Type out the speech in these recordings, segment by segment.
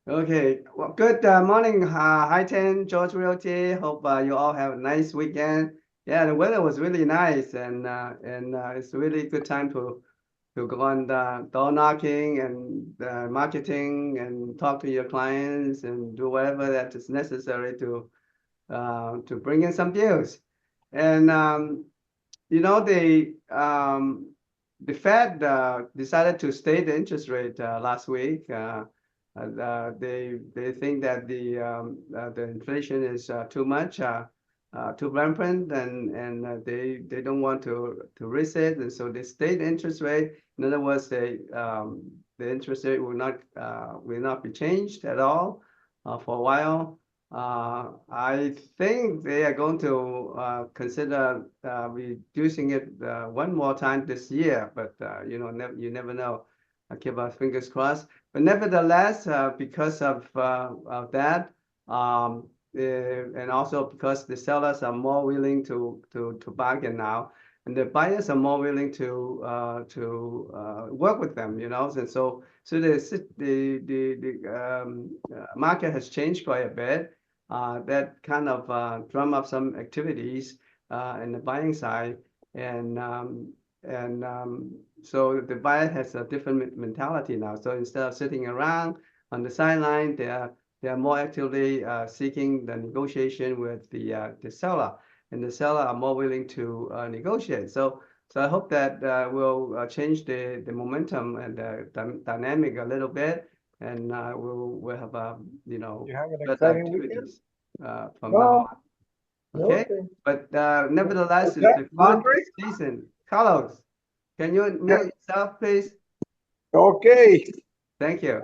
Okay. Well, good morning. Hi, Ten, George Realty. Hope you all have a nice weekend. Yeah, the weather was really nice, and it's really good time to go on the door knocking and marketing and talk to your clients and do whatever that is necessary to bring in some deals. And you know, the Fed decided to stay the interest rate last week. They think that the inflation is too much, too rampant, and they don't want to raise it, and so they stayed the interest rate. In other words, the interest rate will not be changed at all for a while. I think they are going to consider reducing it one more time this year, but you never know. I keep our fingers crossed. But nevertheless, because of that, and also because the sellers are more willing to bargain now, and the buyers are more willing to work with them, and so the market has changed quite a bit. That kind of drum up some activities in the buying side, and so the buyer has a different mentality now. So instead of sitting around on the sideline, they are more actively seeking the negotiation with the seller, and the seller are more willing to negotiate. So I hope that will change the momentum and the dynamic a little bit, and we'll have You have an better exciting weekend? activities from now on. Okay, but nevertheless, it's a good Laundry? season. Carlos, can you mute yourself, please? Okay. Thank you.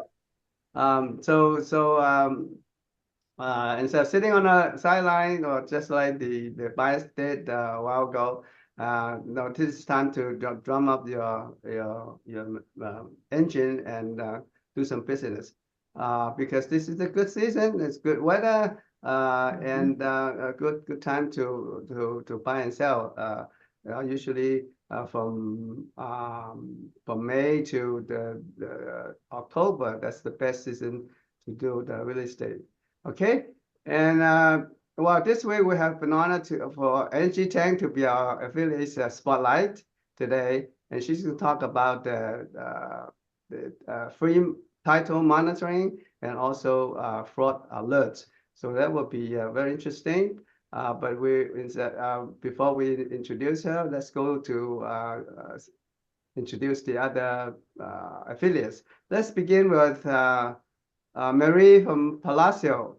Instead of sitting on a sideline or just like the buyers did a while ago, no, this is time to drum up your engine and do some business. Because this is a good season, it's good weather, and a good time to buy and sell. Usually from May to the October, that's the best season to do the real estate. Okay, and well, this way we have an honor for Angie Tang to be our affiliate spotlight today, and she's going to talk about the free title monitoring and also fraud alerts. So that will be very interesting. But before we introduce her, let's go to introduce the other affiliates. Let's begin with Marie from Palacio,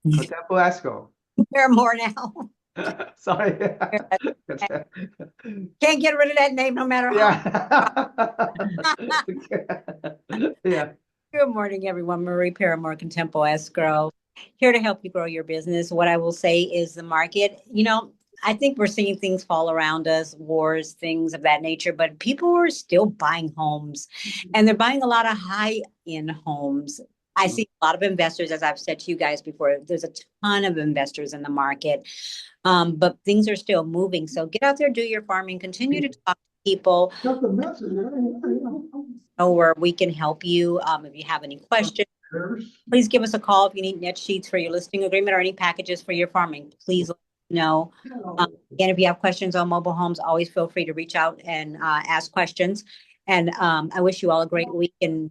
Contempo Esco. There more now. Sorry. Can't get rid of that name no matter how. Yeah. Yeah. Good morning, everyone. Marie Paramore, Contempo Escrow, here to help you grow your business. What I will say is the market, I think we're seeing things fall around us, wars, things of that nature, but people are still buying homes, and they're buying a lot of high-end homes. I see a lot of investors, as I've said to you guys before, there's a ton of investors in the market, but things are still moving. So get out there, do your farming, continue to talk to people. Know where we can help you. If you have any questions, please give us a call. If you need net sheets for your listing agreement or any packages for your farming, please let us know. And if you have questions on mobile homes, always feel free to reach out and ask questions. And I wish you all a great week and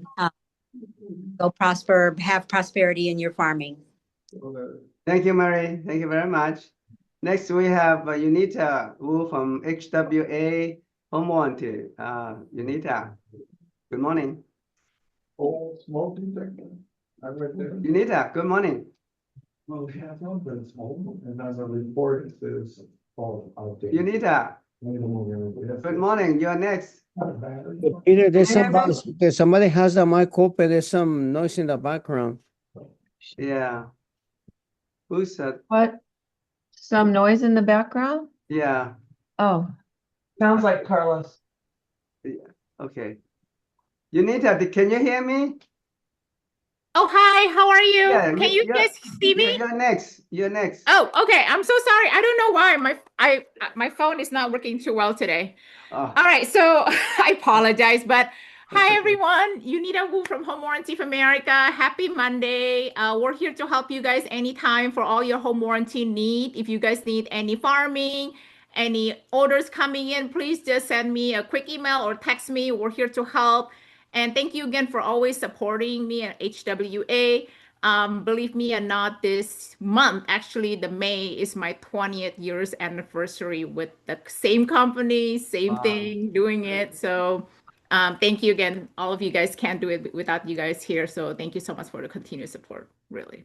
go prosper, have prosperity in your farming. Thank you, Mary. Thank you very much. Next, we have Unita Wu from HWA Home Warranty. Unita, good morning. Oh, smoke detector. Unita, good morning. Well, we have not been smoke, and as a report, it says, Unita, good morning. You're next. Peter, there's somebody has the mic open. There's some noise in the background. Yeah. Who's that? What? Some noise in the background? Yeah. Oh. Sounds like Carlos. Yeah. Okay. Unita, can you hear me? Oh, hi, how are you? Yeah, Can you guys see me? You're next. You're next. Oh, okay. I'm so sorry. I don't know why my phone is not working too well today. Oh. All right, so I apologize, but Hi, everyone. Unita Wu from Home Warranty of America. Happy Monday. We're here to help you guys anytime for all your home warranty need. If you guys need any farming, any orders coming in, please just send me a quick email or text me. We're here to help. And thank you again for always supporting me at HWA. Believe me or not, this month, actually, the May is my 20th year's anniversary with the same company, same Wow. thing, doing it. So thank you again. All of you guys can't do it without you guys here. So thank you so much for the continued support, really.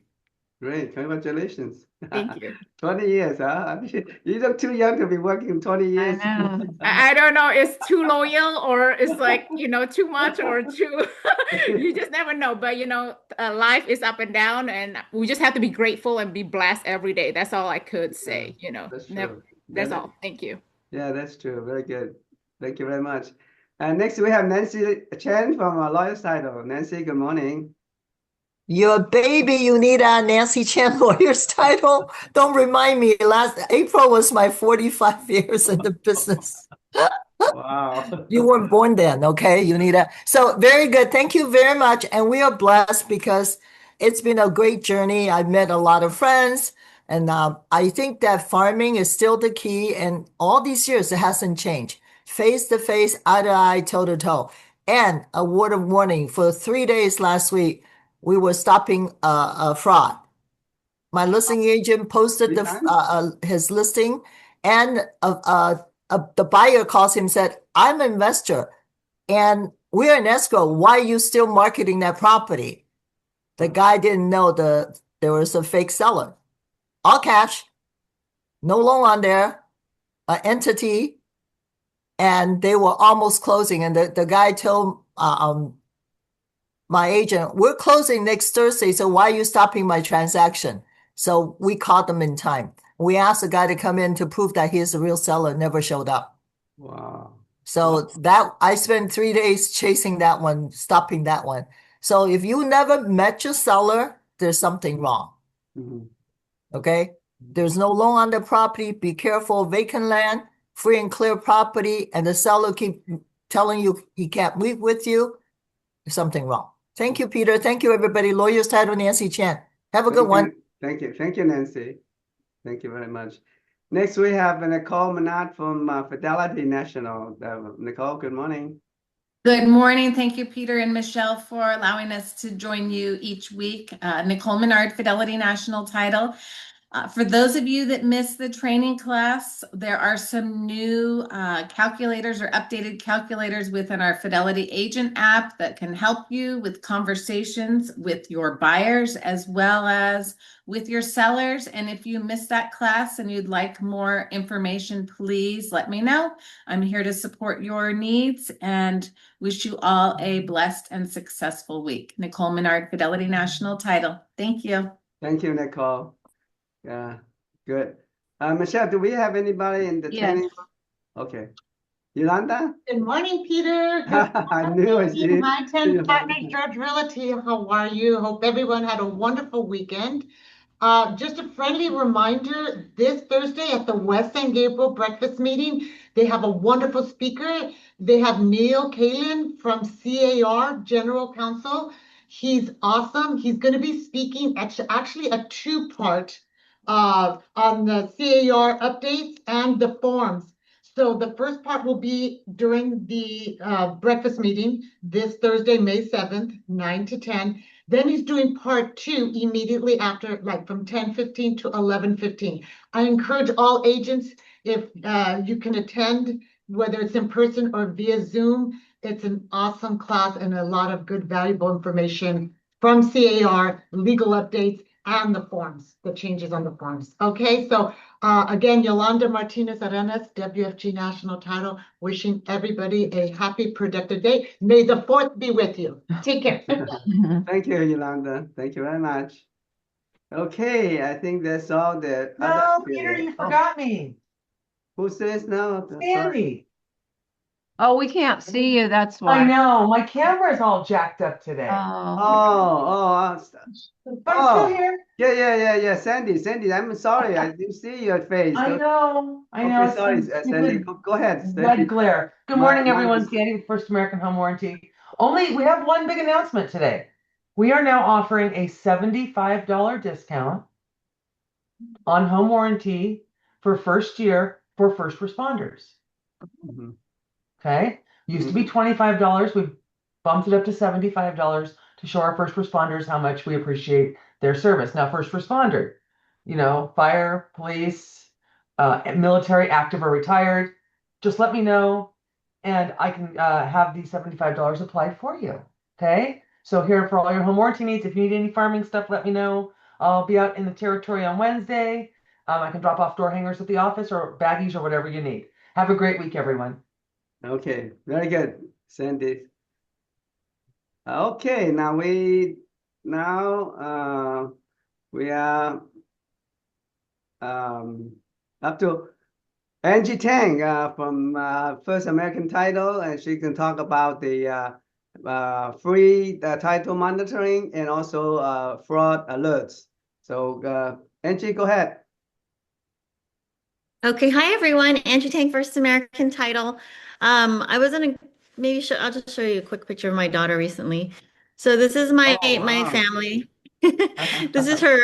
Great, congratulations. Thank you. 20 years, huh? You look too young to be working 20 years. know. I don't know, it's too loyal or it's like, too much or too, you just never know. But, life is up and down and we just have to be grateful and be blessed every day. That's all I could say, That's Never, true. that's all. Thank you. Yeah, that's true. Very good. Thank you very much. And next we have Nancy Chen from Lawyer's Title. Nancy, good morning. Your baby, Unita, Nancy Chen, Lawyer's Title. Don't remind me. Last April was my 45 years in the business. Wow. You weren't born then, okay, Unita? So very good. Thank you very much. And we are blessed because it's been a great journey. I've met a lot of friends. And I think that farming is still the key. And all these years, it hasn't changed. Face to face, eye to eye, toe to toe. And a word of warning, for 3 days last week, we were stopping a fraud. My listing agent posted his listing, and the buyer calls him and said, I'm an investor, and we're in escrow. Why are you still marketing that property? The guy didn't know there was a fake seller. All cash, no loan on there, an entity, and they were almost closing. And the guy told my agent, we're closing next Thursday, so why are you stopping my transaction? So we caught them in time. We asked the guy to come in to prove that he's the real seller, never showed up. Wow. So that I spent 3 days chasing that one, stopping that one. So if you never met your seller, there's something wrong. Mhm. Okay? There's no loan on the property. Be careful. Vacant land, free and clear property, and the seller keep telling you he can't meet with you. There's something wrong. Thank you, Peter. Thank you, everybody. Lawyer's Title, Nancy Chen. Have a good one. Thank you. Thank you, Nancy. Thank you very much. Next, we have Nicole Manat from Fidelity National. Nicole, good morning. Good morning. Thank you, Peter and Michelle, for allowing us to join you each week. Nicole Menard, Fidelity National Title. For those of you that missed the training class, there are some new calculators or updated calculators within our Fidelity Agent app that can help you with conversations with your buyers as well as with your sellers. And if you missed that class and you'd like more information, please let me know. I'm here to support your needs and wish you all a blessed and successful week. Nicole Menard, Fidelity National Title. Thank you. Thank you, Nicole. Yeah, good. Michelle, do we have anybody in the training? Okay. Yolanda? Good morning, Peter. I knew it. Hi, 10 Partners George Realty. How are you? Hope everyone had a wonderful weekend. Just a friendly reminder, this Thursday at the West San Gabriel breakfast meeting, they have a wonderful speaker. They have Neil Kalin from CAR, General Counsel. He's awesome. He's going to be speaking actually a two-part on the CAR updates and the forms. So the first part will be during the breakfast meeting this Thursday, May 7th, 9 to 10. Then he's doing part two immediately after, like from 10:15 to 11:15. I encourage all agents, if you can attend, whether it's in person or via Zoom, it's an awesome class and a lot of good, valuable information from CAR, legal updates, and the forms, the changes on the forms. Okay, so again, Yolanda Martinez Arenas, WFG National Title, wishing everybody a happy, productive day. May the 4th be with you. Take care. Thank you, Yolanda. Thank you very much. Okay, I think that's all the No, Peter, you forgot me. Who says now? Sandy. Oh, we can't see you. That's why. I know. My camera's all jacked up today. Oh. But I'm still here. Yeah. Sandy, I'm sorry. I didn't see your face. I know. Okay, sorry, Sandy. Go ahead. Red glare. Good morning, My- everyone. Sandy with First American Home Warranty. we have one big announcement today. We are now offering a $75 discount on home warranty for first year for first responders. Mhm. Okay. Used to be $25. We've bumped it up to $75 to show our first responders how much we appreciate their service. Now, first responder, fire, police, military, active or retired, just let me know and I can have the $75 applied for you. Okay. So here for all your home warranty needs, if you need any farming stuff, let me know. I'll be out in the territory on Wednesday. I can drop off door hangers at the office or baggies or whatever you need. Have a great week, everyone. Okay, very good, Sandy. Okay, now we are up to Angie Tang from First American Title, and she can talk about the free title monitoring and also fraud alerts. So Angie, go ahead. Okay, hi everyone. Angie Tang, First American Title. I was in I'll just show you a quick picture of my daughter recently. So this is my family. This is her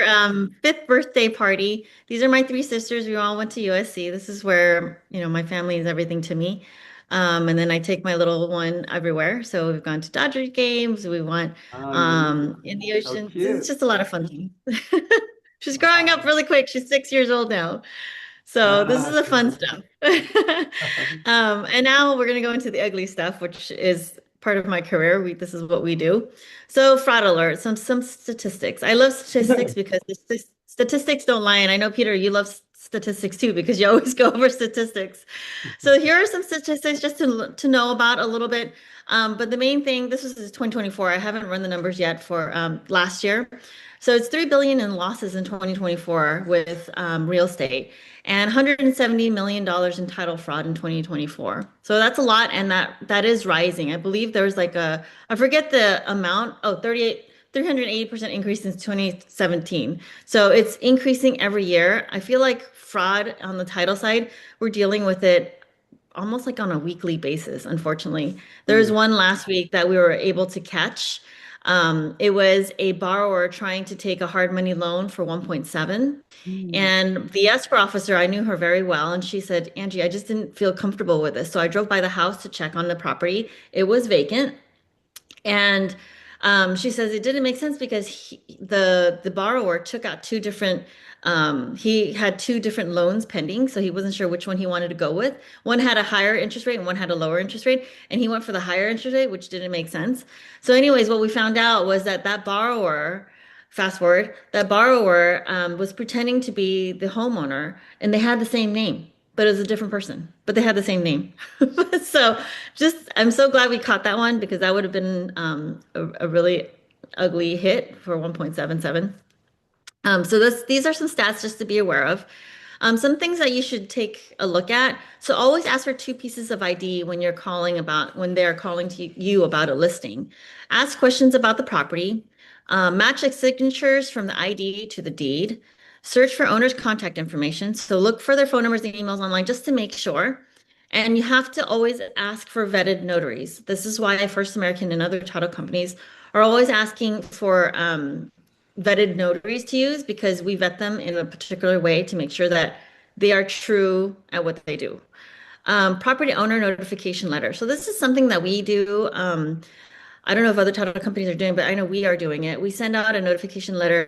5th birthday party. These are my 3 sisters. We all went to USC. This is where, my family is everything to me. And then I take my little one everywhere. So we've gone to Dodger games. We went in the ocean. It's just a lot of fun. She's growing up really quick. She's 6 years old now. So this is the fun stuff. And now we're going to go into the ugly stuff, which is part of my career. This is what we do. So fraud alert, some statistics. I love statistics because the statistics don't lie. And I know, Peter, you love statistics too, because you always go over statistics. So here are some statistics just to know about a little bit. But the main thing, this is 2024. I haven't run the numbers yet for last year. So it's $3 billion in losses in 2024 with real estate and $170 million in title fraud in 2024. So that's a lot, and that is rising. I believe there was I forget the amount, 380% increase since 2017. So it's increasing every year. I feel like fraud on the title side, we're dealing with it almost like on a weekly basis, unfortunately. There was one last week that we were able to catch. It was a borrower trying to take a hard money loan for 1.7. And the escrow officer, I knew her very well. And she said, Angie, I just didn't feel comfortable with this. So I drove by the house to check on the property. It was vacant. And she says it didn't make sense because the borrower took out 2 different he had 2 different loans pending, so he wasn't sure which one he wanted to go with. One had a higher interest rate and one had a lower interest rate, and he went for the higher interest rate, which didn't make sense. So anyways, what we found out was that borrower, fast forward, that borrower was pretending to be the homeowner, and they had the same name, but it was a different person, but they had the same name. So I'm so glad we caught that one, because that would have been a really ugly hit for 1.77. So these are some stats just to be aware of. Some things that you should take a look at. So always ask for 2 pieces of ID when they're calling to you about a listing. Ask questions about the property. Match the signatures from the ID to the deed. Search for owner's contact information. So look for their phone numbers and emails online just to make sure. And you have to always ask for vetted notaries. This is why First American and other title companies are always asking for vetted notaries to use, because we vet them in a particular way to make sure that they are true at what they do. Property owner notification letter. So this is something that we do. I don't know if other title companies are doing, but I know we are doing it. We send out a notification letter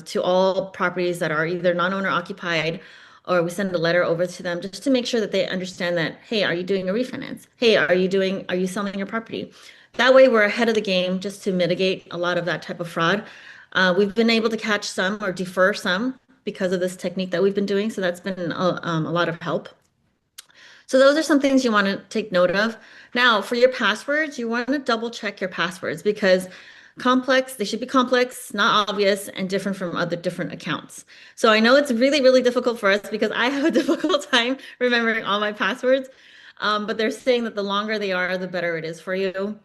to all properties that are either non-owner occupied, or we send a letter over to them just to make sure that they understand that, hey, are you doing a refinance? Hey, are you selling your property? That way we're ahead of the game, just to mitigate a lot of that type of fraud. We've been able to catch some or defer some because of this technique that we've been doing. So that's been a lot of help. So those are some things you want to take note of. Now, for your passwords, you want to double check your passwords, because they should be complex, not obvious, and different from other different accounts. So I know it's really, really difficult for us, because I have a difficult time remembering all my passwords. But they're saying that the longer they are, the better it is for you.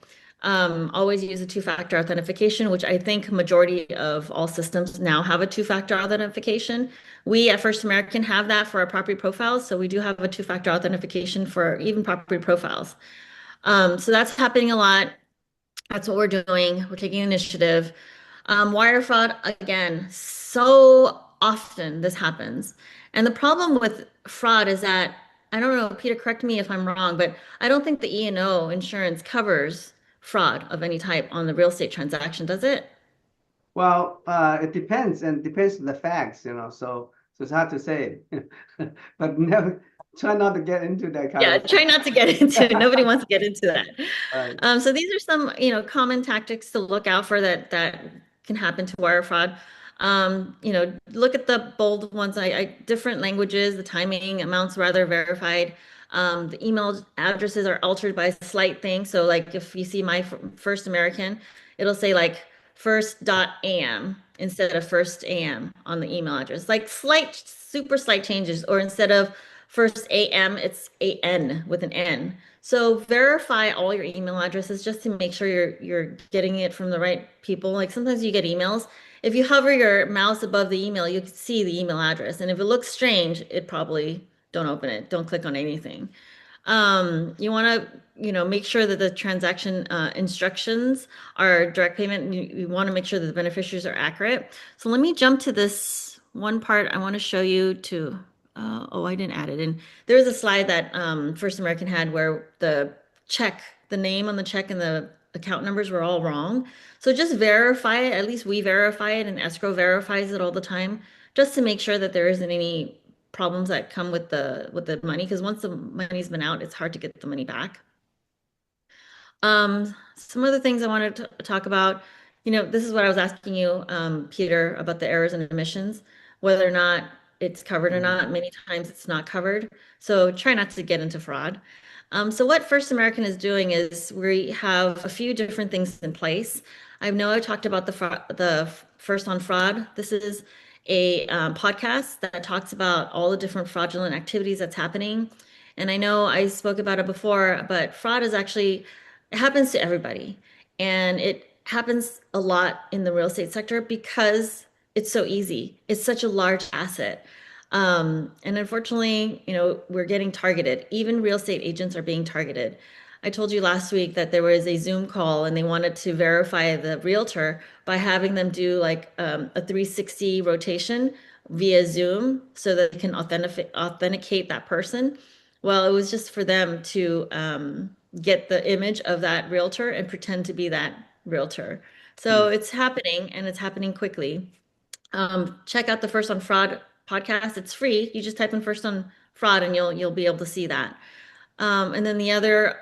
Always use a 2-factor authentication, which I think majority of all systems now have a 2-factor authentication. We at First American have that for our property profiles. So we do have a 2-factor authentication for even property profiles. So that's happening a lot. That's what we're doing. We're taking initiative. Wire fraud, again, so often this happens. And the problem with fraud is that, I don't know, Peter, correct me if I'm wrong, but I don't think the E&O insurance covers fraud of any type on the real estate transaction, does it? Well, it depends, and depends on the facts, so it's hard to say. But never try not to get into that kind Yeah, of try not to get into it. Nobody wants to get into that. Right. So these are some, common tactics to look out for that can happen to wire fraud. Look at the bold ones. Different languages, the timing, amounts rather verified. The email addresses are altered by a slight thing. So like if you see my First American, it'll say like first.am instead of first AM on the email address. Like super slight changes, or instead of first AM, it's AN with an N. So verify all your email addresses just to make sure you're getting it from the right people. Like sometimes you get emails. If you hover your mouse above the email, you can see the email address. And if it looks strange, don't open it. Don't click on anything. You want to, make sure that the transaction instructions are direct payment. You want to make sure that the beneficiaries are accurate. So let me jump to this one part I want to show you to. I didn't add it in. There was a slide that First American had where the name on the check and the account numbers were all wrong. So just verify it. At least we verify it, and escrow verifies it all the time, just to make sure that there isn't any problems that come with the money. Because once the money's been out, it's hard to get the money back. Some other things I wanted to talk about. This is what I was asking you, Peter, about the errors and omissions, whether or not it's covered or not. Many times it's not covered. So try not to get into fraud. So what First American is doing is we have a few different things in place. I know I talked about the First on Fraud. This is a podcast that talks about all the different fraudulent activities that's happening. And I know I spoke about it before, but fraud is actually, it happens to everybody. And it happens a lot in the real estate sector because it's so easy. It's such a large asset. And unfortunately, we're getting targeted. Even real estate agents are being targeted. I told you last week that there was a Zoom call and they wanted to verify the realtor by having them do like a 360 rotation via Zoom so that they can authenticate that person. Well, it was just for them to get the image of that realtor and pretend to be that realtor. So it's happening, and it's happening quickly. Check out the First on Fraud podcast. It's free. You just type in First on Fraud and you'll be able to see that. And then the other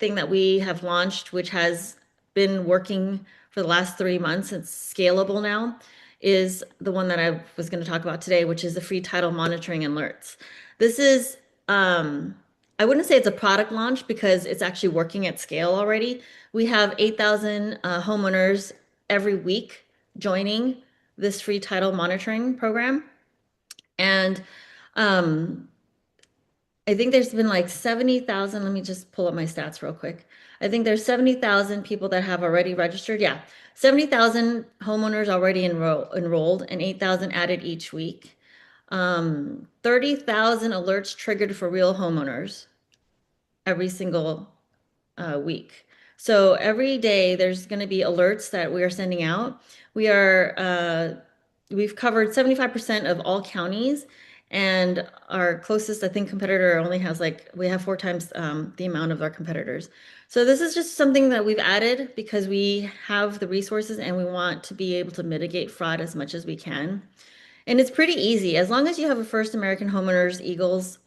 thing that we have launched, which has been working for the last 3 months, it's scalable now, is the one that I was going to talk about today, which is the free title monitoring alerts. This is, I wouldn't say it's a product launch because it's actually working at scale already. We have 8,000 homeowners every week joining this free title monitoring program. And I think there's been like 70,000. Let me just pull up my stats real quick. I think there's 70,000 people that have already registered. Yeah, 70,000 homeowners already enrolled and 8,000 added each week. 30,000 alerts triggered for real homeowners every single week. So every day there's going to be alerts that we are sending out. We've covered 75% of all counties, and our closest, I think, competitor only has we have 4 times the amount of our competitors. So this is just something that we've added because we have the resources and we want to be able to mitigate fraud as much as we can. And it's pretty easy. As long as you have a First American Homeowners Eagles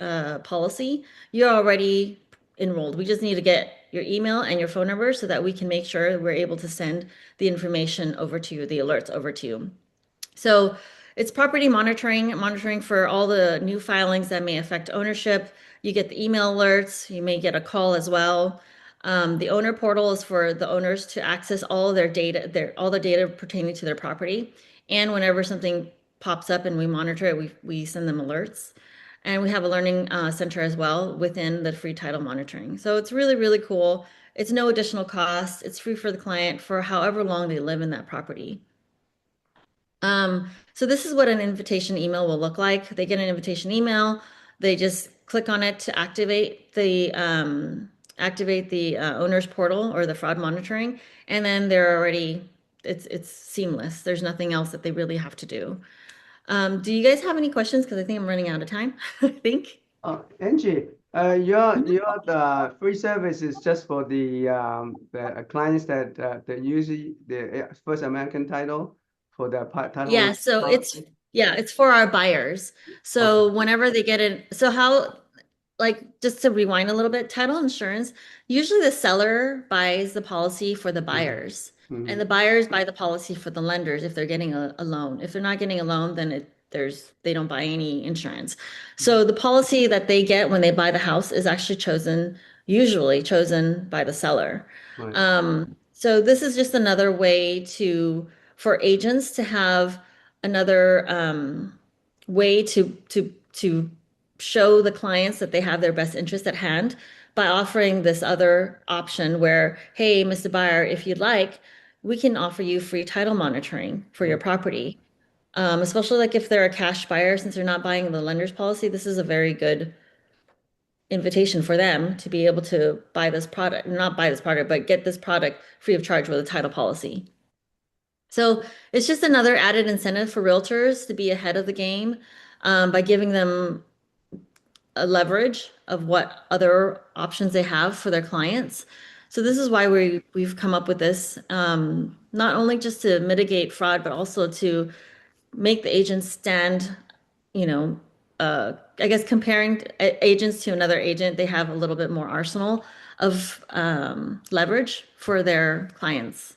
policy, you're already enrolled. We just need to get your email and your phone number so that we can make sure we're able to send the information over to you, the alerts over to you. So it's property monitoring for all the new filings that may affect ownership. You get the email alerts. You may get a call as well. The owner portal is for the owners to access all their data, all the data pertaining to their property. And whenever something pops up and we monitor it, we send them alerts. And we have a learning center as well within the free title monitoring. So it's really, really cool. It's no additional cost. It's free for the client for however long they live in that property. So this is what an invitation email will look like. They get an invitation email. They just click on it to activate the activate the owner's portal or the fraud monitoring, and then they're already, it's seamless. There's nothing else that they really have to do. Do you guys have any questions? Because I think I'm running out of time, I think. Angie, your the free service is just for the clients that that use the First American title for their title. Yeah, so it's for our buyers. So whenever they get in, so how, like, just to rewind a little bit, title insurance, usually the seller buys the policy for the buyers, and the buyers buy the policy for the lenders if they're getting a loan. If they're not getting a loan, then they don't buy any insurance. So the policy that they get when they buy the house is actually usually chosen by the seller. So this is just another way for agents to have another way to show the clients that they have their best interest at hand by offering this other option where, hey, Mr. Buyer, if you'd like, we can offer you free title monitoring for your property. Especially like if they're a cash buyer, since they're not buying the lender's policy, this is a very good invitation for them to be able to buy this product, not buy this product, but get this product free of charge with a title policy. So it's just another added incentive for realtors to be ahead of the game by giving them a leverage of what other options they have for their clients. So this is why we've come up with this, not only just to mitigate fraud, but also to make the agents stand, I guess comparing agents to another agent, they have a little bit more arsenal of leverage for their clients.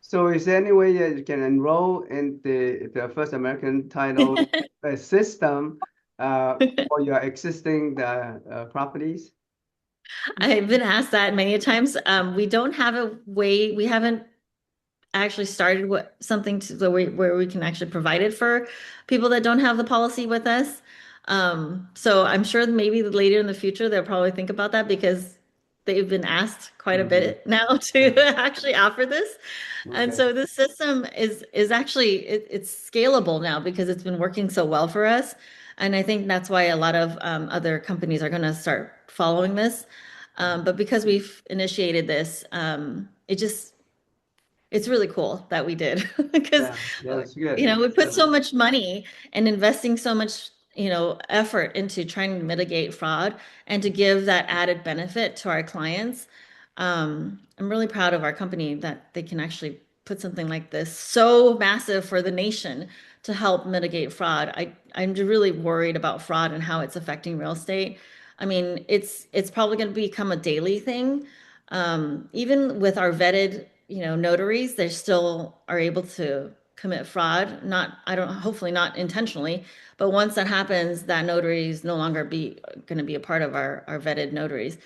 So is there any way that you can enroll in the First American title system for your existing properties? I've been asked that many times. We don't have a way, we haven't actually started something where we can actually provide it for people that don't have the policy with us. So I'm sure maybe later in the future, they'll probably think about that because they've been asked quite a bit now to actually offer this. And so this system is actually, it's scalable now because it's been working so well for us. And I think that's why a lot of other companies are going to start following this. But because we've initiated this, it's really cool that we did because, we put so much money and investing so much, effort into trying to mitigate fraud and to give that added benefit to our clients. I'm really proud of our company that they can actually put something like this so massive for the nation to help mitigate fraud. I'm really worried about fraud and how it's affecting real estate. I mean, it's probably going to become a daily thing. Even with our vetted, notaries, they still are able to commit fraud. Hopefully not intentionally, but once that happens, that notary is no longer going to be a part of our vetted notaries.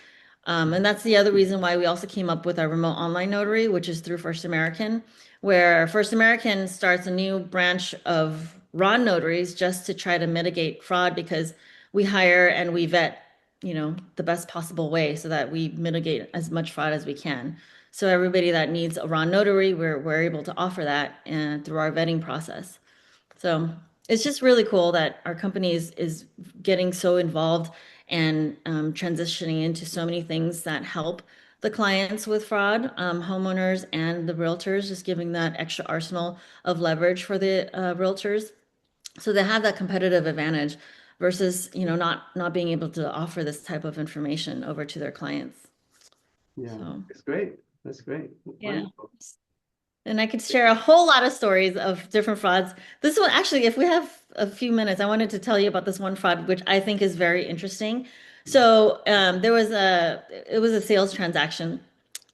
And that's the other reason why we also came up with our remote online notary, which is through First American, where First American starts a new branch of raw notaries just to try to mitigate fraud because we hire and we vet, the best possible way so that we mitigate as much fraud as we can. So everybody that needs a raw notary, we're able to offer that through our vetting process. So it's just really cool that our company is getting so involved and transitioning into so many things that help the clients with fraud, homeowners and the realtors, just giving that extra arsenal of leverage for the realtors. So they have that competitive advantage versus, not being able to offer this type of information over to their clients. Yeah, it's great. That's great. Yeah. Wonderful. And I could share a whole lot of stories of different frauds. This one, actually, if we have a few minutes, I wanted to tell you about this one fraud, which I think is very interesting. So it was a sales transaction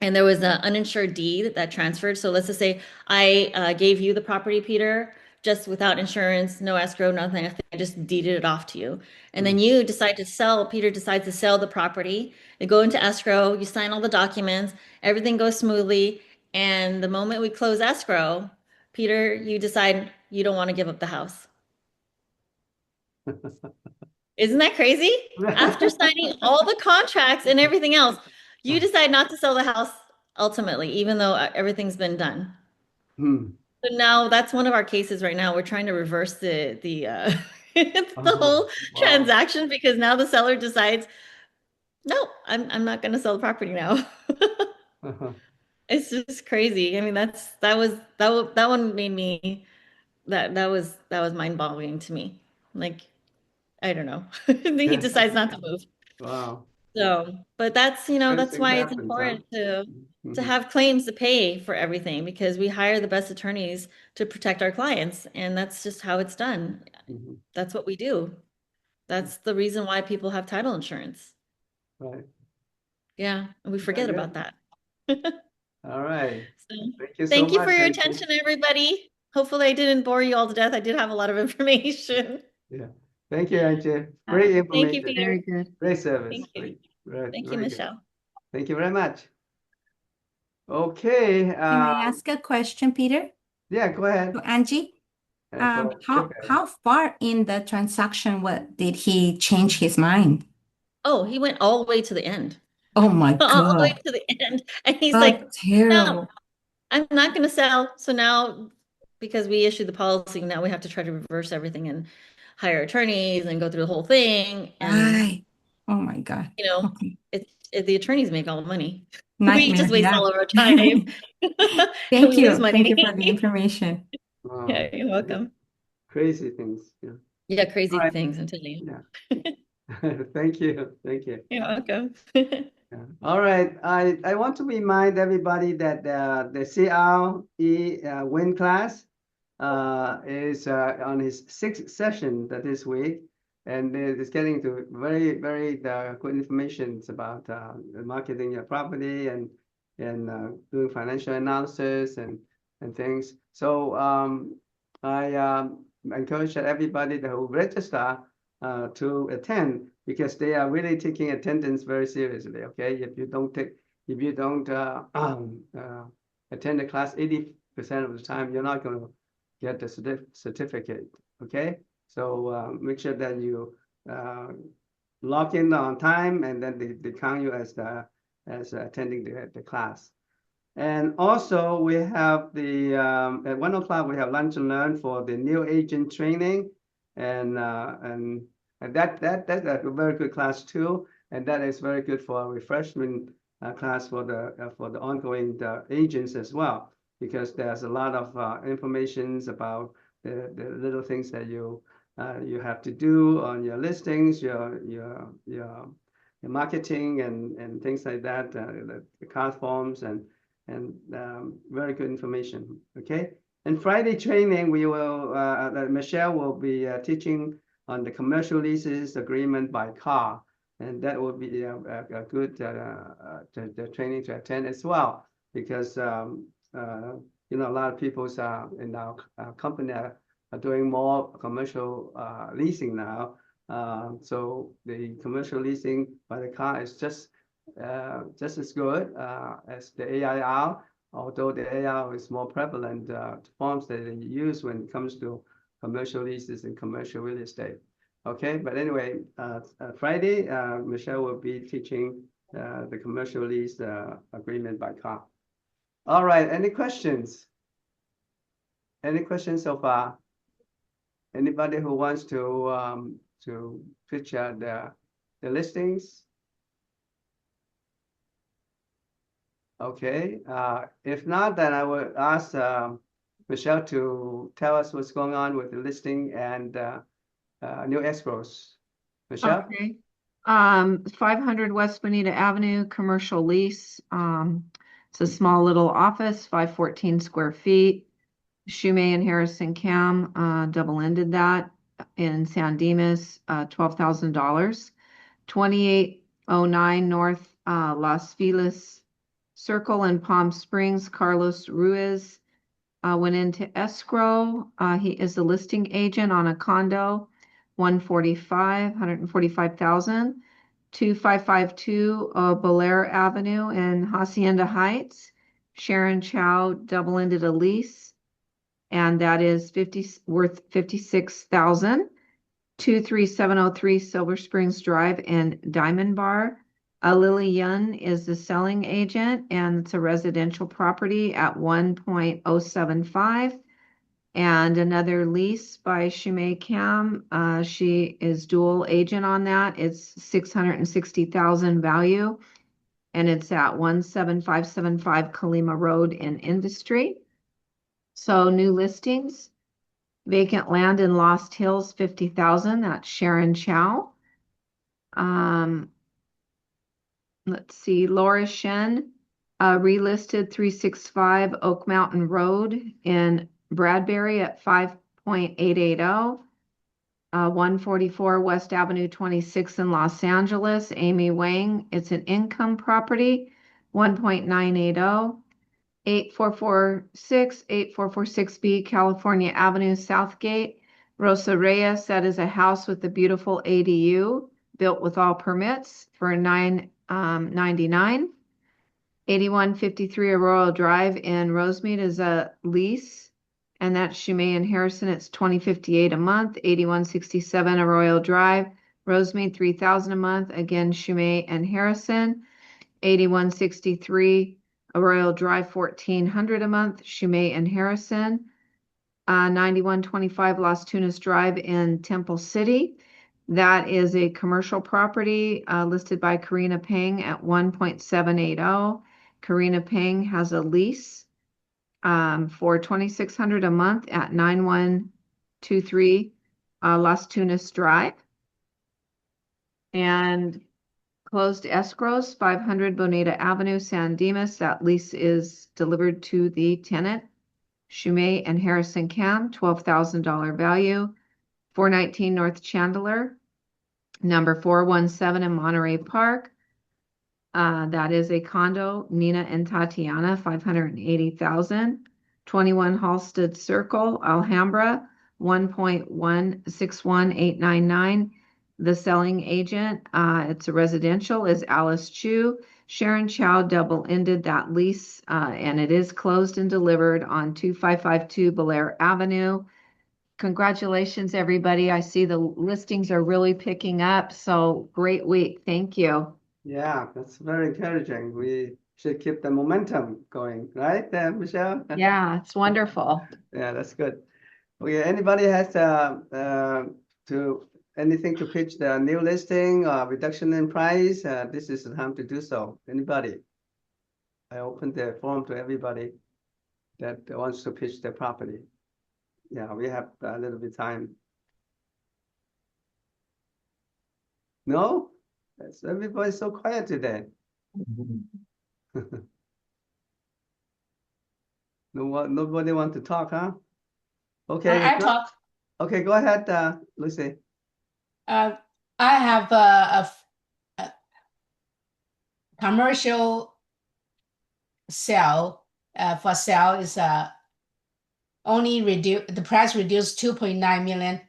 and there was an uninsured deed that transferred. So let's just say I gave you the property, Peter, just without insurance, no escrow, nothing. I just deeded it off to you. And then Peter decides to sell the property. They go into escrow, you sign all the documents, everything goes smoothly. And the moment we close escrow, Peter, you decide you don't want to give up the house. Isn't that crazy? After signing all the contracts and everything else, you decide not to sell the house ultimately, even though everything's been done. So now that's one of our cases right now. We're trying to reverse the whole transaction because now the seller decides, No, I'm not going to sell the property now. It's just crazy. I mean, that one made me that was mind-boggling to me. Like, I don't know. He decides not to move. Wow. So, but that's, you know, Those that's things why it's happens, huh? important to Mhm. have claims to pay for everything because we hire the best attorneys to protect our clients, and that's just how it's done. Mhm. That's what we do. That's the reason why people have title insurance. Right. Yeah, and we Very forget good. about that. All right. So, Thank you so thank you for much, your Angie. attention, everybody. Hopefully I didn't bore you all to death. I did have a lot of information. Yeah. Thank you, Angie. Great Thank you, information. Peter. Very good. Great service. Thank you. Right. Thank you, Very good. Michelle. Thank you very much. Okay. Can I ask a question, Peter? Yeah, go ahead. To Angie? How far in the transaction did he change his mind? Oh, he went all the way to the end. Oh my All the way God. to the end. And he's Oh, like, no, terrible. I'm not going to sell. So now, because we issued the policy, now we have to try to reverse everything and hire attorneys and go through the whole thing. And, Right. Oh my God. you know, Okay. the attorneys make all the money. We Nightmare. just waste Yeah. all of our time. And Thank we lose you. Thank you for the money. information. Wow. Yeah, you're welcome. Crazy things. Yeah. Yeah, crazy All right. things, I'm telling you. Yeah. Thank you. Thank you. You're welcome. Yeah. All right. I want to remind everybody that the CRE WIN class is on his sixth session this week, and it's getting to very, very good information about marketing your property and doing financial analysis and things. So I encourage everybody that will register to attend because they are really taking attendance very seriously. Okay, if you don't attend the class 80% of the time, you're not going to get the certificate. Okay, so make sure that you log in on time, and then they count you as attending the class. And also we have at 1:00 we have lunch and learn for the new agent training, and that's a very good class too, and that is very good for a refreshment class for the ongoing agents as well, because there's a lot of informations about the little things that you have to do on your listings, your marketing and things like that, the card forms and very good information. Okay, and Friday training we will Michelle will be teaching on the commercial leases agreement by car, and that will be a good the training to attend as well, because you know, a lot of people in our company are doing more commercial leasing now. So the commercial leasing by the car is just as good as the AIR, although the AIR is more prevalent forms that they use when it comes to commercial leases and commercial real estate. Okay, but anyway, Friday, Michelle will be teaching the commercial lease agreement by car. All right, any questions? Any questions so far? Anybody who wants to picture the listings? Okay, if not, then I will ask Michelle to tell us what's going on with the listing and new escrows. Michelle? Okay. 500 West Bonita Avenue, commercial lease. It's a small little office, 514 square feet. Shumay and Harrison Cam double-ended that in San Dimas, $12,000. 2809 North Las Feliz Circle in Palm Springs, Carlos Ruiz went into escrow. He is the listing agent on a condo, 145,000. 2552 Belair Avenue in Hacienda Heights. Sharon Chow double-ended a lease, and that is worth 56,000. 23703 Silver Springs Drive in Diamond Bar. Lily Yun is the selling agent, and it's a residential property at 1.075. And another lease by Shumei Cam. She is dual agent on that. It's $660,000 value. And it's at 17575 Kalima Road in Industry. So new listings. Vacant land in Lost Hills, 50,000. That's Sharon Chow. Let's see, Laura Shen, relisted 365 Oak Mountain Road in Bradbury at 5.880. 144 West Avenue 26 in Los Angeles, Amy Wang. It's an income property, 1.980. 8446B California Avenue, Southgate. Rosa Reyes, that is a house with a beautiful ADU, built with all permits for $999. 8153 Aurora Drive in Rosemead is a lease, and that's Shumei and Harrison. It's $20.58 a month. 8167 Arroyo Drive, Rosemead, $3,000 a month. Again, Shumei and Harrison. 8163 Arroyo Drive, $1,400 a month. Shumei and Harrison. 9125 Las Tunas Drive in Temple City. That is a commercial property listed by Karina Peng at 1.780. Karina Peng has a lease for $2,600 a month at 9123 Las Tunas Drive. And closed escrows, 500 Bonita Avenue, San Dimas. That lease is delivered to the tenant. Shumei and Harrison Cam, $12,000 value. 419 North Chandler, number 417 in Monterey Park. That is a condo. Nina and Tatiana, $580,000. 21 Halsted Circle, Alhambra, 1.161899. The selling agent, it's a residential, is Alice Chu. Sharon Chow double-ended that lease, and it is closed and delivered on 2552 Belair Avenue. Congratulations, everybody. I see the listings are really picking up, so great week. Thank you. Yeah, that's very encouraging. We should keep the momentum going, right, Michelle? Yeah, it's wonderful. Yeah, that's good. Okay, anybody has anything to pitch the new listing or reduction in price? This is the time to do so. Anybody? I open the forum to everybody that wants to pitch their property. Yeah, we have a little bit of time. No? Everybody's so quiet today. Nobody want to talk, huh? Okay. I talk. Okay, go ahead, Lucy. I have a commercial sale for sale is only the price reduced 2.9 million.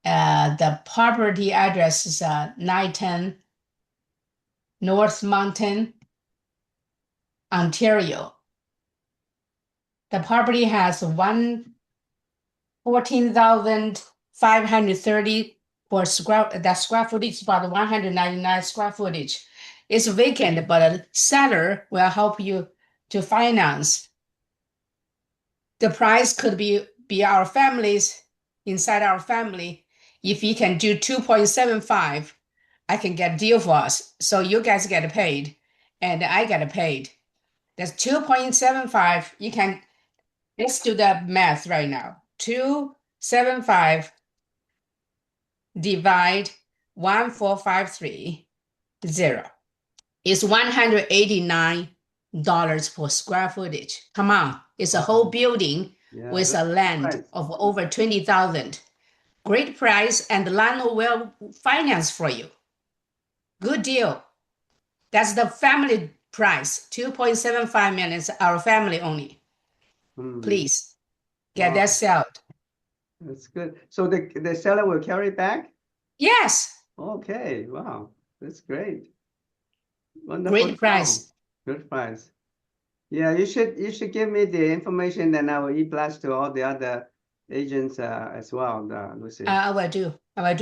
The property address is 910 North Mountain, Ontario. The property has 14,530 for square footage, about 199 square footage. It's vacant, but a seller will help you to finance. The price could be our families, inside our family. If you can do 2.75, I can get a deal for us. So you guys get paid and I get paid. That's 2.75. Let's do the math right now. 275 divide 14530 is $189 per square footage. Come on, it's a whole building with a land of over 20,000. Great price, and the landlord will finance for you. Good deal. That's the family price. 2.75 million is our family only. Please get that sold. That's good. So the seller will carry it back? Yes. Okay. Wow. That's great. Wonderful. Great price. Good price. Yeah, you should give me the information, and I will e-blast to all the other agents as well, Lucy. I will do,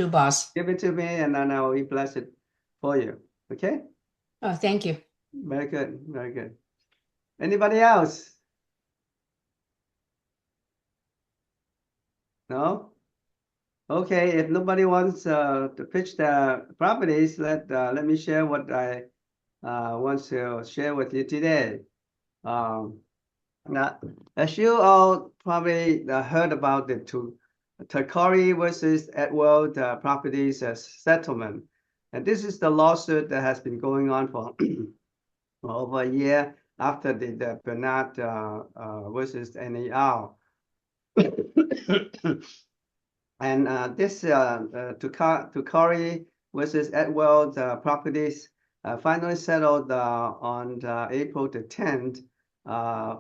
boss. Give it to me, and then I will e-blast it for you. Okay? Oh, thank you. Very good. Very good. Anybody else? No? Okay, if nobody wants to pitch the properties, let me share what I want to share with you today. Now, as you all probably heard about the Takori versus Edward properties settlement, and this is the lawsuit that has been going on for over a year after the Bernard versus NAR. And this Takori versus Edward properties finally settled on April the 10th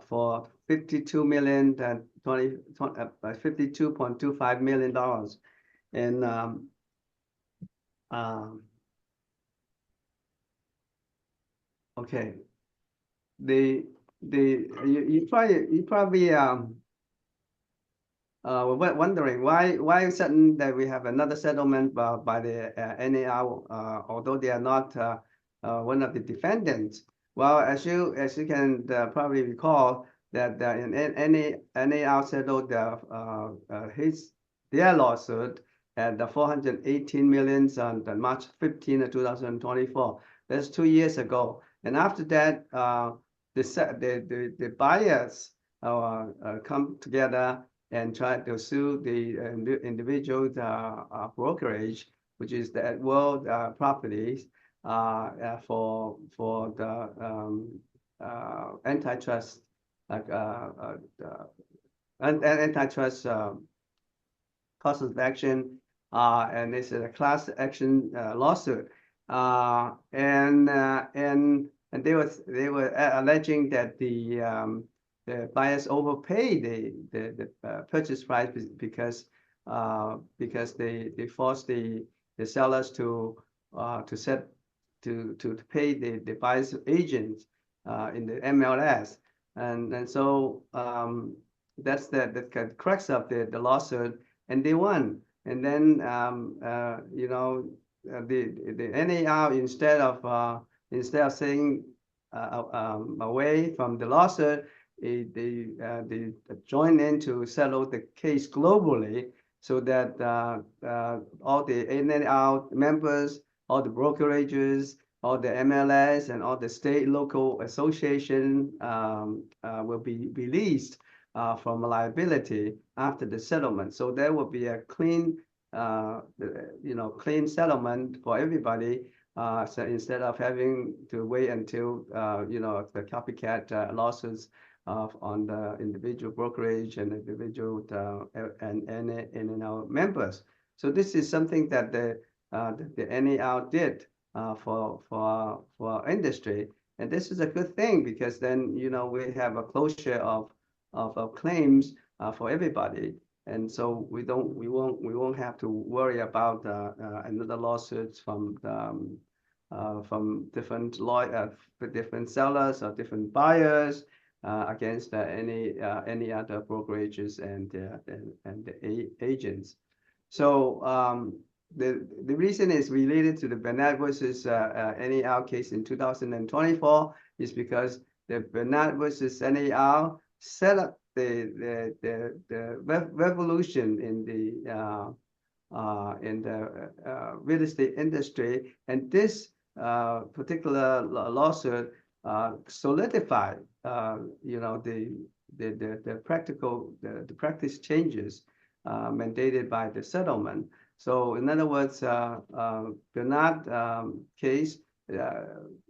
for $52.25 million. And okay, you probably we're wondering why sudden that we have another settlement by the NAR, although they are not one of the defendants. Well, as you can probably recall that in NAR settled their lawsuit at the $418 million on March 15, 2024. That's 2 years ago. And after that, the buyers come together and try to sue the individual brokerage, which is the Edward Properties, for the antitrust antitrust cause of action, and this is a class action lawsuit, and they were alleging that the buyers overpaid the purchase price because they forced the sellers to pay the buyer's agents in the MLS, and so that's the crux of the lawsuit, and they won. And then you know, the NAR instead of saying away from the lawsuit, they joined in to settle the case globally, so that all the NAR members, all the brokerages, all the MLS, and all the state local association will be released from liability after the settlement. So there will be a clean, clean settlement for everybody. So instead of having to wait until the copycat lawsuits on the individual brokerage and individual and members. So this is something that the NAR did for industry, and this is a good thing, because then we have a closure of claims for everybody, and so we won't have to worry about another lawsuits from different different sellers or different buyers against any other brokerages and the agents. So the reason is related to the Bernard versus NAR case in 2024 is because the Bernard versus NAR set up the revolution in the real estate industry, and this particular lawsuit solidified the practice changes mandated by the settlement. So in other words, Bernard case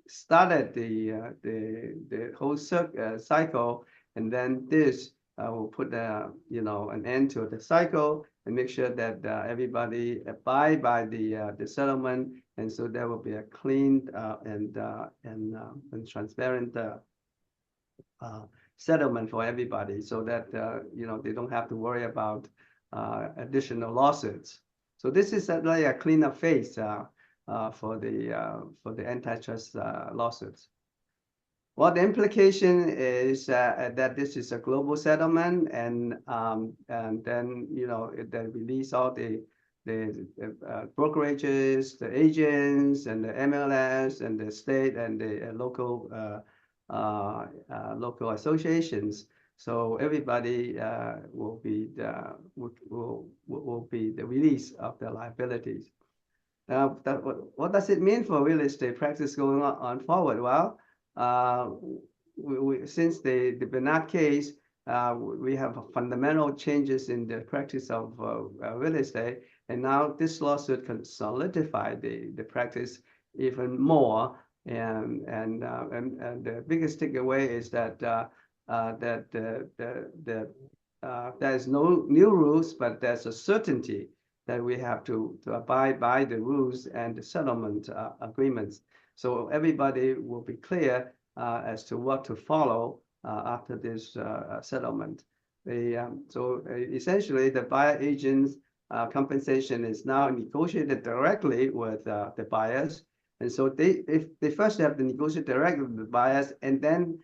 started the whole cycle, and then this will put an end to the cycle and make sure that everybody abide by the settlement, and so there will be a clean and transparent settlement for everybody, so that they don't have to worry about additional lawsuits. So this is like a cleanup phase for the antitrust lawsuits. Well, the implication is that this is a global settlement, and then they release all the brokerages, the agents, and the MLS, and the state and the local associations. So everybody will be will be the release of the liabilities. What does it mean for real estate practice going on forward? Well, since the Bernard case, we have fundamental changes in the practice of real estate, and now this lawsuit can solidify the practice even more. And the biggest takeaway is that there's no new rules, but there's a certainty that we have to abide by the rules and the settlement agreements. So everybody will be clear as to what to follow after this settlement. So essentially, the buyer agent's compensation is now negotiated directly with the buyers. And so if they first have to negotiate directly with the buyers, and then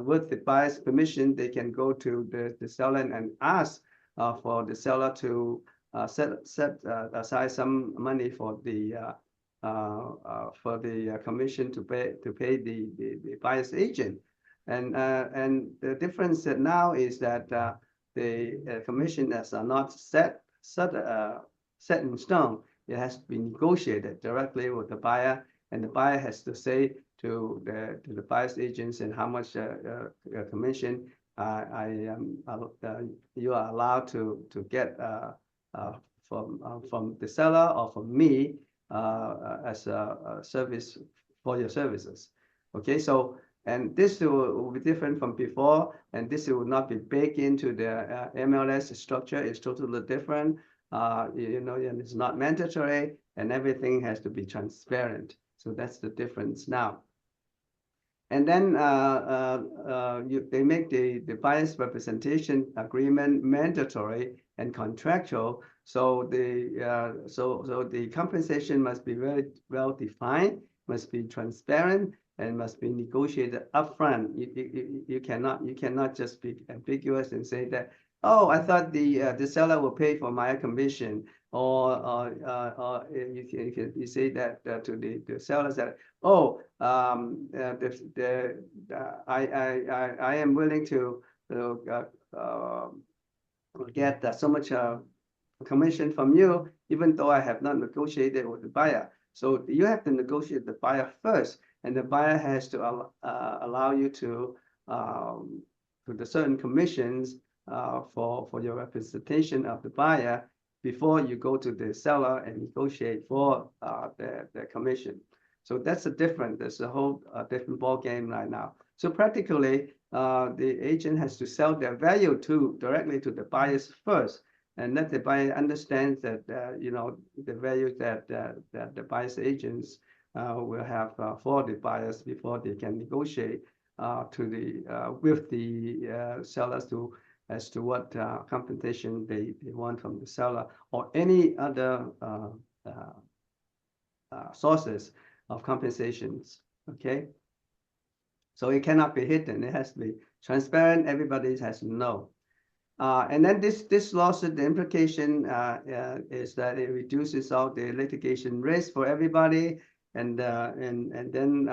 with the buyer's permission, they can go to the seller and ask for the seller to set aside some money for the commission to pay the buyer's agent. And the difference now is that the commissions are not set in stone. It has to be negotiated directly with the buyer, and the buyer has to say to the buyer's agents and how much commission you are allowed to get from the seller or from me as a service for your services. Okay, so and this will be different from before, and this will not be baked into the MLS structure. It's totally different. And it's not mandatory, and everything has to be transparent. So that's the difference now. And then they make the buyer's representation agreement mandatory and contractual. So the compensation must be very well defined, must be transparent, and must be negotiated upfront. You cannot just be ambiguous and say that, oh, I thought the seller will pay for my commission, or you say that to the seller that, oh, I am willing to get so much commission from you, even though I have not negotiated with the buyer. So you have to negotiate the buyer first, and the buyer has to allow you to the certain commissions for your representation of the buyer before you go to the seller and negotiate for the commission. So that's there's a whole different ball game right now. So practically, the agent has to sell their value directly to the buyers first, and let the buyer understand that the value that the buyer's agents will have for the buyers before they can negotiate with the sellers as to what compensation they want from the seller or any other sources of compensations. Okay, so it cannot be hidden. It has to be transparent. Everybody has to know. And then this lawsuit, the implication is that it reduces all the litigation risk for everybody, and then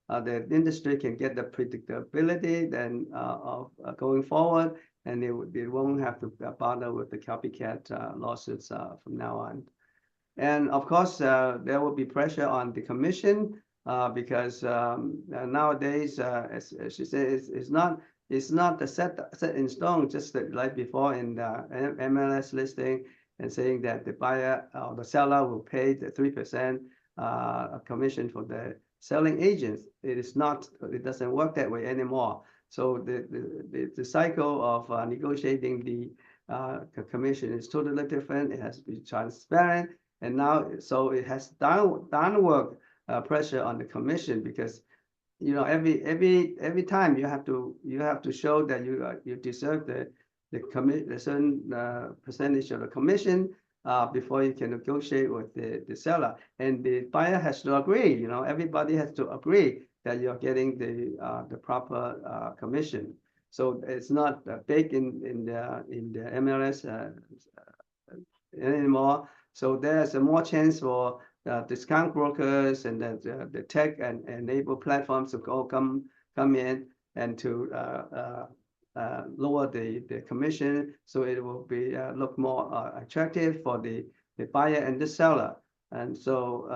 the industry can get the predictability then of going forward, and they won't have to bother with the copycat lawsuits from now on. And of course, there will be pressure on the commission because nowadays, as she said, it's not set in stone, just like before in the MLS listing and saying that the buyer or the seller will pay the 3% commission for the selling agents. It doesn't work that way anymore. So the cycle of negotiating the commission is totally different. It has to be transparent, and now so it has downward pressure on the commission because every time you have to show that you deserve the certain percentage of the commission before you can negotiate with the seller, and the buyer has to agree. Everybody has to agree that you're getting the proper commission. So it's not baked in the MLS anymore. So there's a more chance for discount brokers and the tech and enable platforms to all come in and to lower the commission, so it will be look more attractive for the buyer and the seller. And so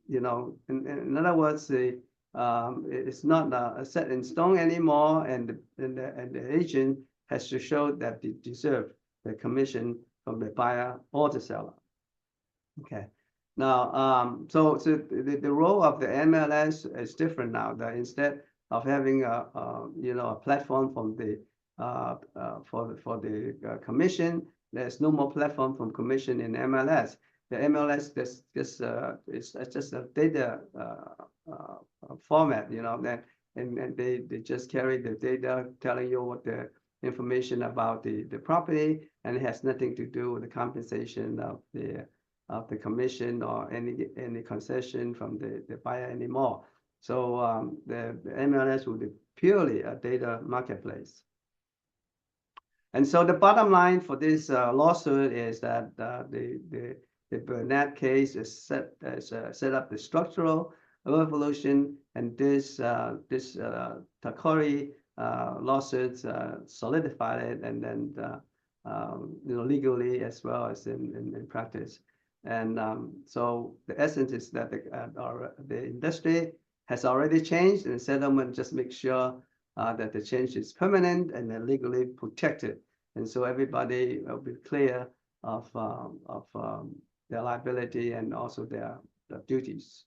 in other words, it's not set in stone anymore, and the agent has to show that they deserve the commission from the buyer or the seller. Okay. Now, so the role of the MLS is different now. That instead of having a platform from the for the commission, there's no more platform from commission in MLS. The MLS is just a data format, that and they just carry the data telling you what the information about the property, and it has nothing to do with the compensation of the commission or any concession from the buyer anymore. So the MLS will be purely a data marketplace. And so the bottom line for this lawsuit is that the Burnett case is set up the structural revolution, and this Takori lawsuits solidified it, and then legally as well as in practice. And so the essence is that the industry has already changed, and the settlement just makes sure that the change is permanent and then legally protected. And so everybody will be clear of their liability and also their duties.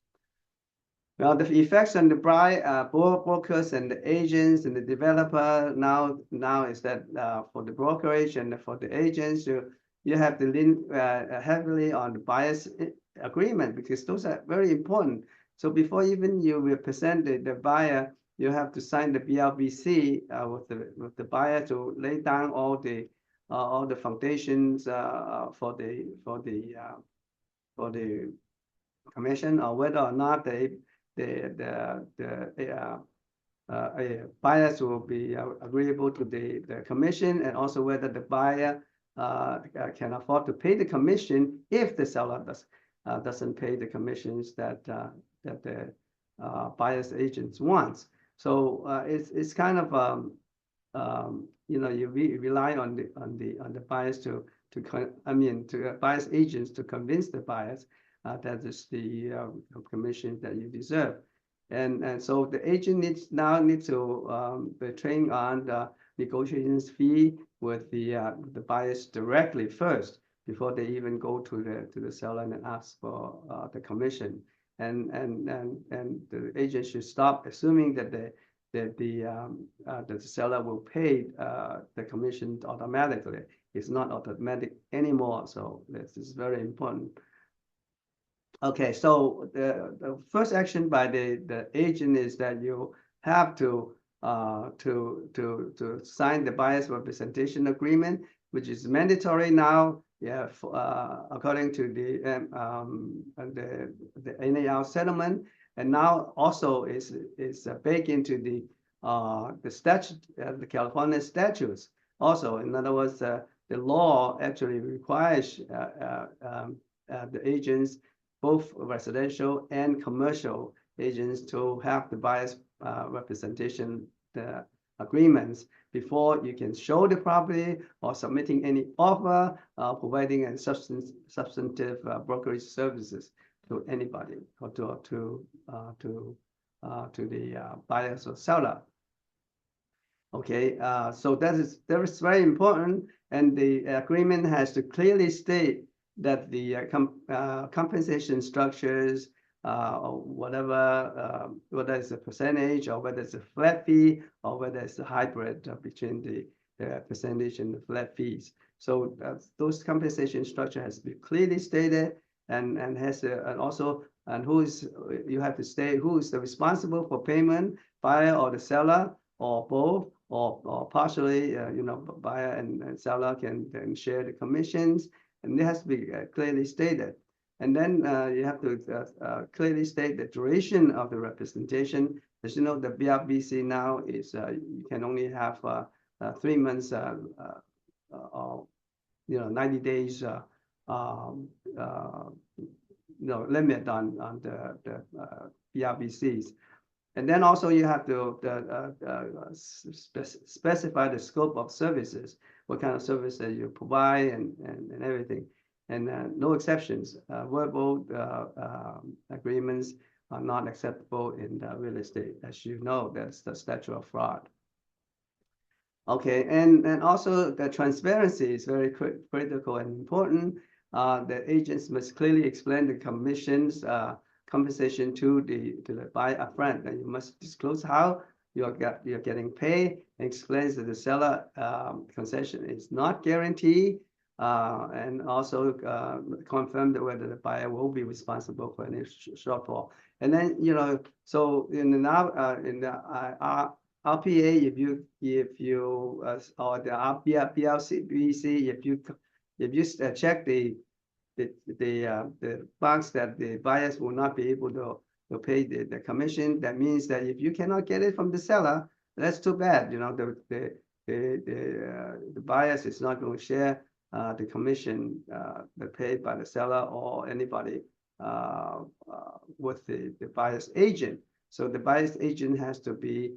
Well, the effects on the brokers and the agents and the developer now is that for the brokerage and for the agents, you have to lean heavily on the buyer's agreement, because those are very important. So before even you represent the buyer, you have to sign the BLBC with the buyer to lay down all the foundations for the commission, or whether or not the buyers will be agreeable to the commission, and also whether the buyer can afford to pay the commission if the seller doesn't pay the commissions that the buyer's agents wants. So it's kind of you rely on the buyers to buyer's agents to convince the buyers that is the commission that you deserve, and so the agent needs to be trained on the negotiations fee with the buyers directly first before they even go to the seller and ask for the commission, and the agent should stop assuming that the seller will pay the commission automatically. It's not automatic anymore, so this is very important. Okay, so the first action by the agent is that you have to sign the buyer's representation agreement, which is mandatory now. Yeah, according to the NAR settlement, and now also is baked into the statute, the California statutes. Also, in other words, the law actually requires the agents, both residential and commercial agents, to have the buyer's representation agreements before you can show the property or submitting any offer, providing a substantive brokerage services to anybody, or to the buyers or seller. Okay, so that is very important, and the agreement has to clearly state that the compensation structures, or whatever, whether it's a percentage or whether it's a flat fee or whether it's a hybrid between the percentage and the flat fees. So those compensation structure has to be clearly stated, and has to, and you have to state who is the responsible for payment, buyer or the seller, or both, or partially, buyer and seller can share the commissions, and it has to be clearly stated. And then you have to clearly state the duration of the representation. As you know, the BRBC now is you can only have 3 months or 90 days limit on the BRBCs. And then also you have to specify the scope of services, what kind of services you provide and everything. And no exceptions. Verbal agreements are not acceptable in real estate. As you know, that's the statute of fraud. Okay, and also the transparency is very critical and important. The agents must clearly explain the commissions, compensation to the buyer upfront, and you must disclose how you're getting paid, and explains that the seller concession is not guaranteed, and also confirm that whether the buyer will be responsible for any shortfall. And then so in the RPA, if you or the BLC, if you check the box that the buyers will not be able to pay the commission, that means that if you cannot get it from the seller, that's too bad. The buyers is not going to share the commission paid by the seller or anybody with the buyer's agent. So the buyer's agent has to be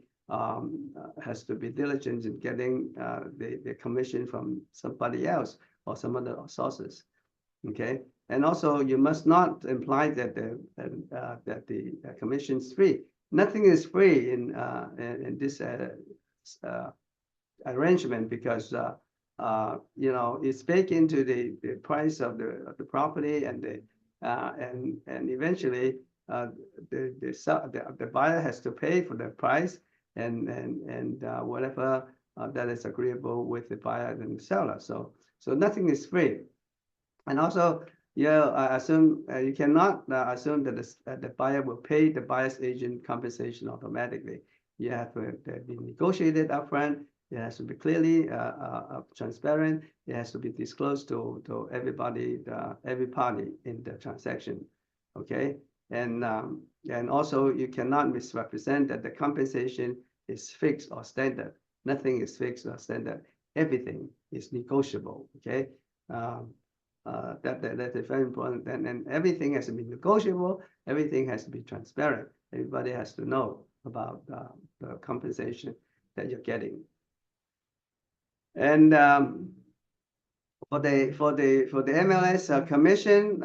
diligent in getting the commission from somebody else or some other sources. Okay, and also you must not imply that the commission is free. Nothing is free in this arrangement, because it's baked into the price of the property, and eventually the buyer has to pay for the price and whatever that is agreeable with the buyer and the seller. So nothing is free. And also, I assume you cannot assume that the buyer will pay the buyer's agent compensation automatically. You have to be negotiated upfront. It has to be clearly transparent. It has to be disclosed to everybody, every party in the transaction. Okay, and also you cannot misrepresent that the compensation is fixed or standard. Nothing is fixed or standard. Everything is negotiable. Okay. That is very important, and everything has to be negotiable. Everything has to be transparent. Everybody has to know about the compensation that you're getting. And for the MLS commission,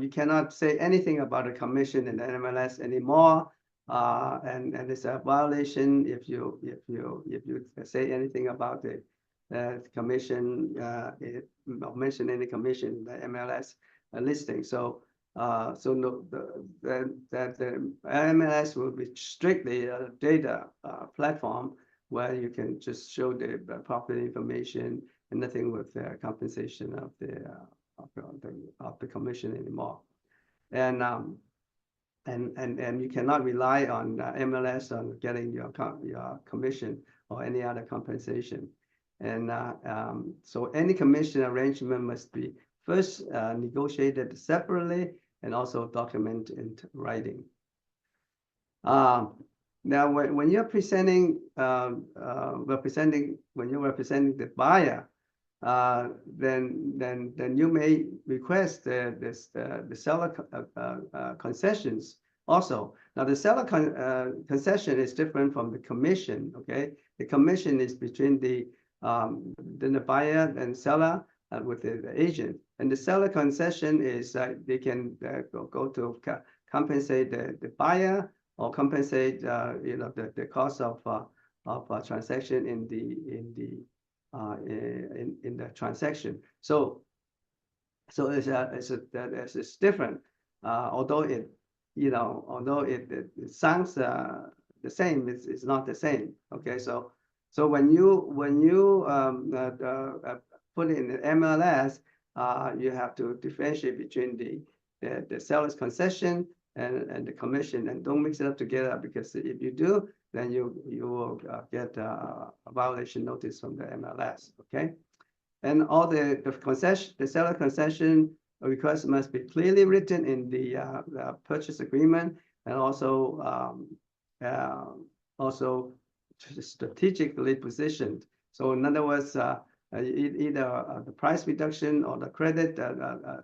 you cannot say anything about the commission in the MLS anymore, and it's a violation if you say anything about the commission, mention any commission in the MLS listing. So no, that the MLS will be strictly a data platform where you can just show the property information and nothing with the compensation of the commission anymore. And you cannot rely on MLS on getting your commission or any other compensation. And so any commission arrangement must be first negotiated separately and also documented in writing. Now, when you're representing the buyer, then you may request the seller concessions also. Now, the seller concession is different from the commission. Okay, the commission is between the buyer and seller with the agent, and the seller concession is they can go to compensate the buyer or compensate the cost of transaction in the transaction. So it's different. Although it sounds the same, it's not the same. Okay, so when you put it in the MLS, you have to differentiate between the seller's concession and the commission, and don't mix it up together, because if you do, then you will get a violation notice from the MLS. Okay, and all the seller concession requests must be clearly written in the purchase agreement, and also strategically positioned. So in other words, either the price reduction or the credit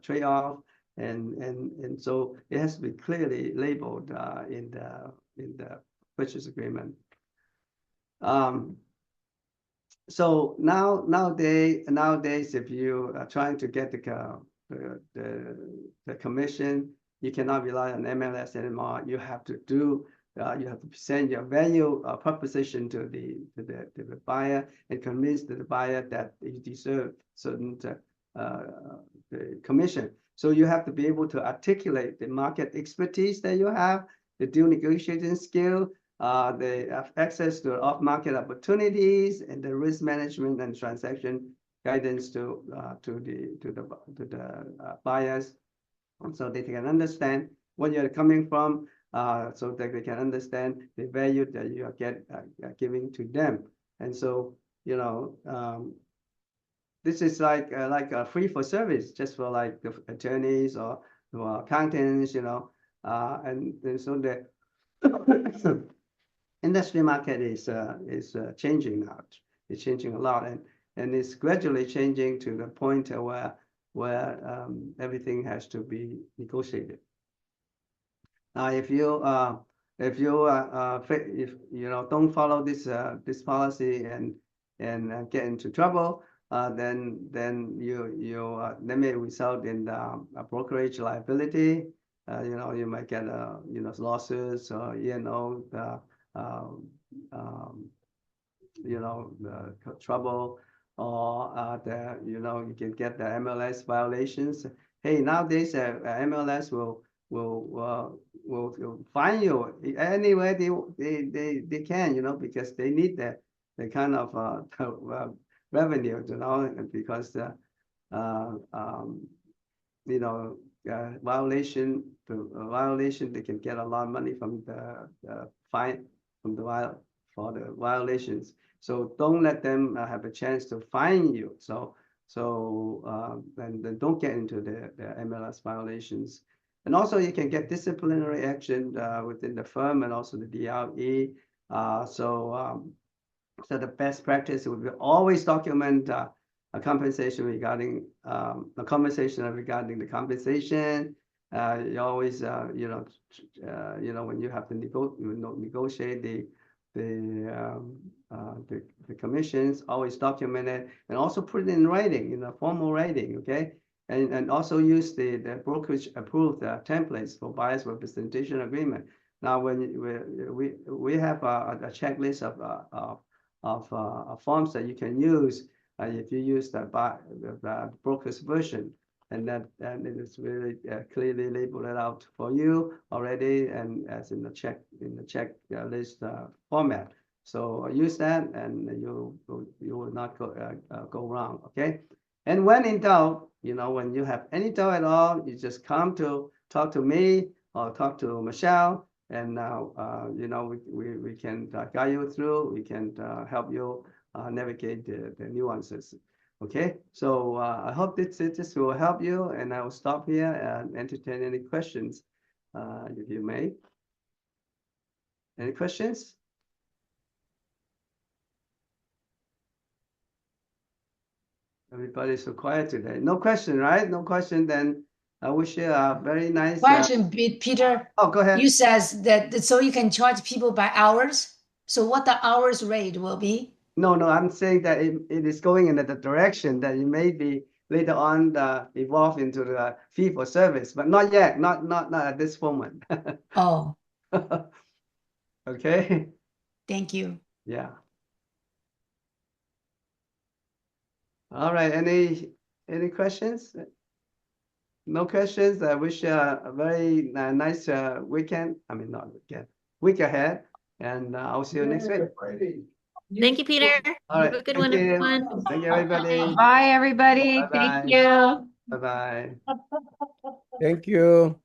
trade-off, and so it has to be clearly labeled in the purchase agreement. So nowadays, if you are trying to get the commission, you cannot rely on MLS anymore. You have to present your value proposition to the buyer and convince the buyer that you deserve certain the commission. So you have to be able to articulate the market expertise that you have, the deal negotiating skill, they have access to off-market opportunities, and the risk management and transaction guidance to the buyers, so they can understand where you're coming from, so that they can understand the value that you are giving to them. And so, you know, this is like a free for service, just for like the attorneys or accountants, you know, and so the industry market is changing now. It's changing a lot, and it's gradually changing to the point where everything has to be negotiated. Now, if you don't follow this policy and get into trouble, then they may result in a brokerage liability. You know, you might get lawsuits or trouble, or you can get the MLS violations. Hey, nowadays MLS will fine you anywhere they can, you know, because they need the kind of revenue, you know, because violation they can get a lot of money from the fine for the violations. So don't let them have a chance to fine you. So then don't get into the MLS violations. And also you can get disciplinary action within the firm and also the DRE. So the best practice would be always document a compensation regarding the conversation regarding the compensation. You always when you have to negotiate the commissions, always document it and also put it in writing, formal writing, okay? And also use the brokerage approved templates for buyer's representation agreement. Now, when we have a checklist of forms that you can use if you use the broker's version, and it is really clearly labeled out for you already, and as in the checklist format. So use that, and you will not go wrong. Okay. And when in doubt, when you have any doubt at all, you just come to talk to me or talk to Michelle, and we can guide you through. We can help you navigate the nuances. Okay, so I hope this will help you, and I will stop here and entertain any questions if you may. Any questions? Everybody's so quiet today. No question, right? No question. Then I wish you a very nice question, Peter. Oh, go ahead. You says that so you can charge people by hours. So what the hours rate will be? No, I'm saying that it is going in the direction that it may be later on evolve into the fee for service, but not yet, not at this moment. Oh. Okay. Thank you. Yeah. All right. Any questions? No questions. I wish you a very nice weekend. I mean, not weekend, week ahead, and I'll see you next week. Thank you, Peter. All right. Have a good one, everyone. Thank you, everybody. Bye, everybody. Bye-bye. Thank you. Bye-bye. Thank you.